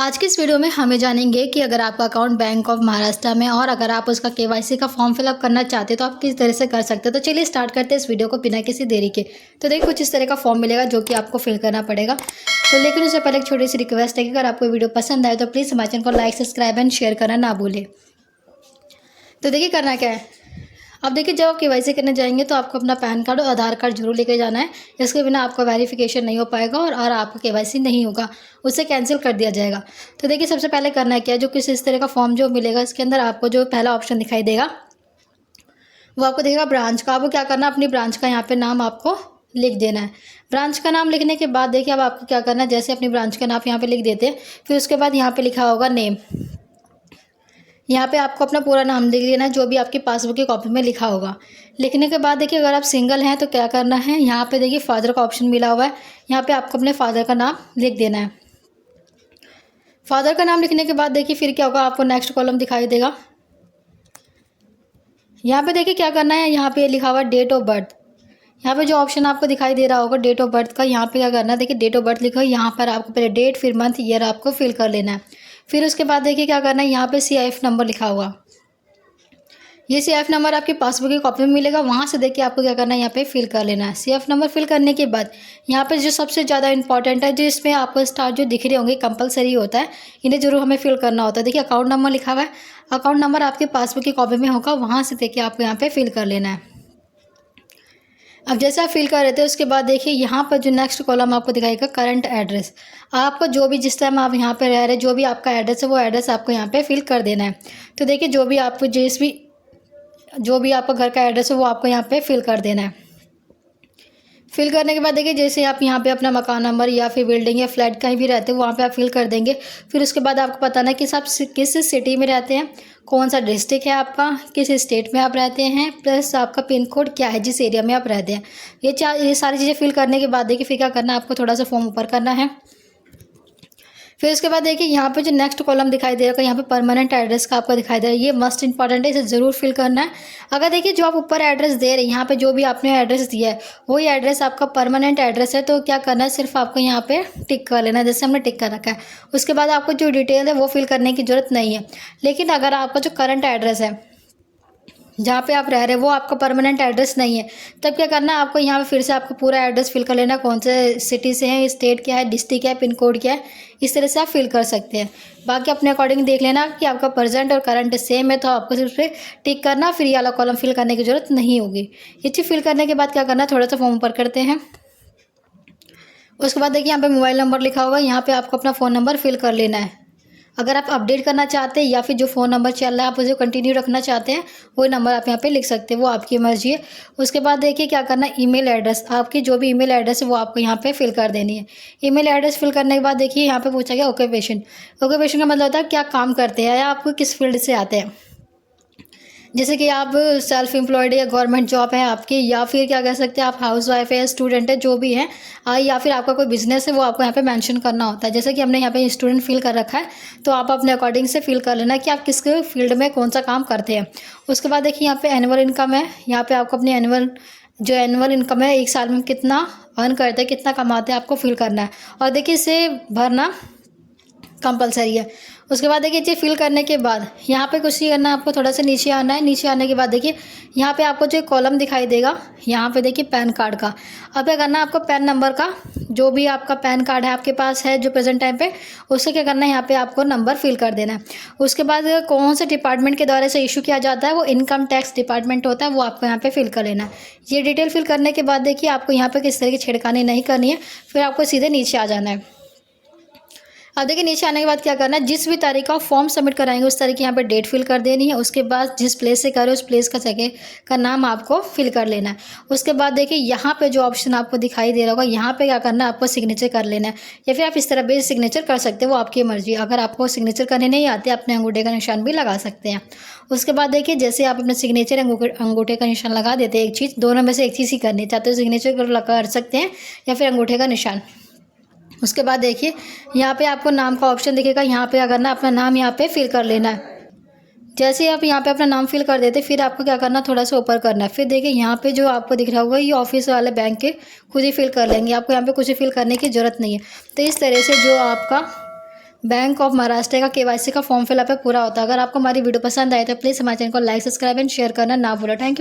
आज की इस वीडियो में हमें जानेंगे कि अगर आपका अकाउंट बैंक ऑफ महाराष्ट्र में और अगर आप उसका केवाईसी का फॉर्म फिलअप करना चाहते हैं तो आप किस तरह से कर सकते हैं। तो चलिए स्टार्ट करते हैं इस वीडियो को बिना किसी देरी के। तो देखिए कुछ इस तरह का फॉर्म मिलेगा जो कि आपको फिल करना पड़ेगा। तो लेकिन उससे पहले एक छोटी सी रिक्वेस्ट है कि अगर आपको वीडियो पसंद आए तो प्लीज़ हमारे चैनल को लाइक सब्सक्राइब एंड शेयर करना ना भूलें। तो देखिए करना क्या है। अब देखिए जब आप केवाईसी करने जाएंगे तो आपको अपना पैन कार्ड और आधार कार्ड जरूर लेके जाना है। इसके बिना आपका वेरिफिकेशन नहीं हो पाएगा और आपका केवाईसी नहीं होगा, उसे कैंसिल कर दिया जाएगा। तो देखिए सबसे पहले करना है क्या, जो किस इस तरह का फॉर्म जो मिलेगा इसके अंदर आपको जो पहला ऑप्शन दिखाई देगा वो आपको देखेगा ब्रांच का। आपको क्या करना है, अपनी ब्रांच का यहाँ पे नाम आपको लिख देना है। ब्रांच का नाम लिखने के बाद देखिए अब आपको क्या करना है, जैसे अपनी ब्रांच का नाम यहाँ पे लिख देते हैं, फिर उसके बाद यहाँ पे लिखा होगा नेम। यहाँ पे आपको अपना पूरा नाम लिख लेना है जो भी आपकी पासबुक की कॉपी में लिखा होगा। लिखने के बाद देखिए अगर आप सिंगल हैं तो क्या करना है, यहाँ पे देखिए फादर का ऑप्शन मिला हुआ है, यहाँ पे आपको अपने फादर का नाम लिख देना है। फादर का नाम लिखने के बाद देखिए फिर क्या होगा, आपको नेक्स्ट कॉलम दिखाई देगा। यहाँ पे देखिए क्या करना है, यहाँ पे लिखा हुआ है डेट ऑफ बर्थ। यहाँ पे जो ऑप्शन आपको दिखाई दे रहा होगा डेट ऑफ बर्थ का, यहाँ पे क्या करना है, देखिए डेट ऑफ बर्थ लिखा है, यहाँ पर आपको पहले डेट फिर मंथ ईयर आपको फिल कर लेना है। फिर उसके बाद देखिए क्या करना है, यहाँ पे CIF नंबर लिखा हुआ, ये CIF नंबर आपकी पासबुक की कॉपी में मिलेगा, वहाँ से देखिए आपको क्या करना है, यहाँ पे फिल कर लेना है। CIF नंबर फिल करने के बाद यहाँ पे जो सबसे ज़्यादा इंपॉर्टेंट है, जो इसमें आपको स्टार जो दिख रहे होंगे कंपलसरी होता है, इन्हें जरूर हमें फिल करना होता है। देखिए अकाउंट नंबर लिखा हुआ है, अकाउंट नंबर आपके पासबुक की कॉपी में होगा, वहाँ से देखिए आपको यहाँ पे फिल कर लेना है। अब जैसे आप फिल कर रहे थे उसके बाद देखिए यहाँ पर जो नेक्स्ट कॉलम आपको दिखाएगा करंट एड्रेस। आपको जो भी जिस टाइम आप यहाँ पे रह रहे जो भी आपका एड्रेस है वो एड्रेस आपको यहाँ पे फिल कर देना है। तो देखिए जो भी आपका घर का एड्रेस है वो आपको यहाँ पे फिल कर देना है। फिल करने के बाद देखिए जैसे आप यहाँ पे अपना मकान नंबर या फिर बिल्डिंग या फ्लैट कहीं भी रहते हैं वहाँ पे आप फिल कर देंगे। फिर उसके बाद आपको बताना है कि आप किस सिटी में रहते हैं, कौन सा डिस्ट्रिक्ट है आपका, किस स्टेट में आप रहते हैं, प्लस आपका पिन कोड क्या है जिस एरिया में आप रहते हैं। ये सारी चीज़ें फिल करने के बाद देखिए फिर क्या करना है, आपको थोड़ा सा फॉर्म ऊपर करना है। फिर उसके बाद देखिए यहाँ पे जो नेक्स्ट कॉलम दिखाई दे रहा है यहाँ पे परमानेंट एड्रेस का आपको दिखाई दे रहा है, ये मस्ट इंपॉर्टेंट है, इसे ज़रूर फिल करना है। अगर देखिए जो आप ऊपर एड्रेस दे रहे हैं यहाँ पे जो भी आपने एड्रेस दिया है वही एड्रेस आपका परमानेंट एड्रेस है, तो क्या करना है, सिर्फ आपको यहाँ पे टिक कर लेना है जैसे हमने टिक कर रखा है। उसके बाद आपको जो डिटेल है वो फिल करने की ज़रूरत नहीं है। लेकिन अगर आपका जो करंट एड्रेस है जहाँ पे आप रह रहे हैं वो आपका परमानेंट एड्रेस नहीं है, तब क्या करना है, आपको यहाँ पे फिर से आपको पूरा एड्रेस फिल कर लेना, कौन से सिटी से है, स्टेट क्या है, डिस्ट्रिक्ट क्या है, पिन कोड क्या है, इस तरह से आप फिल कर सकते हैं। बाकी अपने अकॉर्डिंग देख लेना कि आपका प्रेजेंट और करंट सेम है तो आपको सिर्फ टिक करना, फिर ये वाला कॉलम फिल करने की ज़रूरत नहीं होगी। ये चीज़ फिल करने के बाद क्या करना है, थोड़ा सा फॉर्म ऊपर करते हैं। उसके बाद देखिए यहाँ पे मोबाइल नंबर लिखा होगा, यहाँ पे आपको अपना फ़ोन नंबर फिल कर लेना है। अगर आप अपडेट करना चाहते हैं या फिर जो फ़ोन नंबर चल रहा है आप उसे कंटिन्यू रखना चाहते हैं, वही नंबर आप यहाँ पे लिख सकते हैं, वो आपकी मर्जी है। उसके बाद देखिए क्या करना है, ईमेल एड्रेस, आपकी जो भी ईमेल एड्रेस है वो आपको यहाँ पे फिल कर देनी है। ईमेल एड्रेस फिल करने के बाद देखिए यहाँ पे पूछा गया ऑक्यूपेशन। ऑक्यूपेशन का मतलब होता है क्या काम करते हैं या आपको किस फील्ड से आते हैं, जैसे कि आप सेल्फ एम्प्लॉयड या गवर्नमेंट जॉब है आपकी, या फिर क्या कह सकते हैं आप हाउस वाइफ है या स्टूडेंट है, जो भी है, या फिर आपका कोई बिजनेस है वो आपको यहाँ पे मेंशन करना होता है। जैसे कि हमने यहाँ पे स्टूडेंट फिल कर रखा है तो आप अपने अकॉर्डिंग से फिल कर लेना कि आप किस फील्ड में कौन सा काम करते हैं। उसके बाद देखिए यहाँ पे एनुअल इनकम है, यहाँ पे आपको अपनी एनुअल इनकम है, एक साल में कितना अर्न करते हैं, कितना कमाते हैं, आपको फिल करना है। और देखिए इसे भरना कंपलसरी है। उसके बाद देखिए ये फिल करने के बाद यहाँ पे कुछ नहीं करना है, आपको थोड़ा सा नीचे आना है। नीचे आने के बाद देखिए यहाँ पे आपको जो कॉलम दिखाई देगा यहाँ पे देखिए पैन कार्ड का। अब क्या करना है, आपको पैन नंबर का, जो भी आपका पैन कार्ड है आपके पास है जो प्रेजेंट टाइम पे, उससे क्या करना है, यहाँ पे आपको नंबर फिल कर देना है। उसके बाद कौन से डिपार्टमेंट के द्वारा से इशू किया जाता है, वो इनकम टैक्स डिपार्टमेंट होता है, वो आपको यहाँ पे फिल कर लेना है। ये डिटेल फिल करने के बाद देखिए आपको यहाँ पे किस तरह की छेड़खानी नहीं करनी है, फिर आपको सीधे नीचे आ जाना है। अब देखिए नीचे आने के बाद क्या करना है, जिस भी तारीख का फॉर्म सबमिट कराएंगे उस तारीख की यहाँ पे डेट फिल कर देनी है। उसके बाद जिस प्लेस से करें उस प्लेस का जगह का नाम आपको फिल कर लेना है। उसके बाद देखिए यहाँ पे जो ऑप्शन आपको दिखाई दे रहा होगा यहाँ पे क्या करना है, आपको सिग्नेचर कर लेना है, या फिर आप इस तरह बेस सिग्नेचर कर सकते हैं, वो आपकी मर्जी। अगर आपको सिग्नेचर करने नहीं आते अपने अंगूठे का निशान भी लगा सकते हैं। उसके बाद देखिए जैसे आप अपने सिग्नेचर अंगूठे का निशान लगा देते हैं, एक चीज़ दोनों में से एक चीज़ ही करनी चाहते हो, सिग्नेचर कर सकते हैं या फिर अंगूठे का निशान। उसके बाद देखिए यहाँ पे आपको नाम का ऑप्शन दिखेगा, यहाँ पे क्या करना है, अपना नाम यहाँ पे फिल कर लेना है। जैसे आप यहाँ पे अपना नाम फिल कर देते फिर आपको क्या करना, थोड़ा सा ऊपर करना है। फिर देखिए यहाँ पे जो आपको दिख रहा होगा ये ऑफिस वाले बैंक के खुद ही फिल कर लेंगे, आपको यहाँ पे कुछ ही फिल करने की ज़रूरत नहीं है। तो इस तरह से जो आपका बैंक ऑफ महाराष्ट्र का केवाईसी का फॉर्म फिलअप है पूरा होता है। अगर आपको हमारी वीडियो पसंद आए तो प्लीज़ हमारे चैनल को लाइक, सब्सक्राइब एंड शेयर करना ना भूलो। Thank you.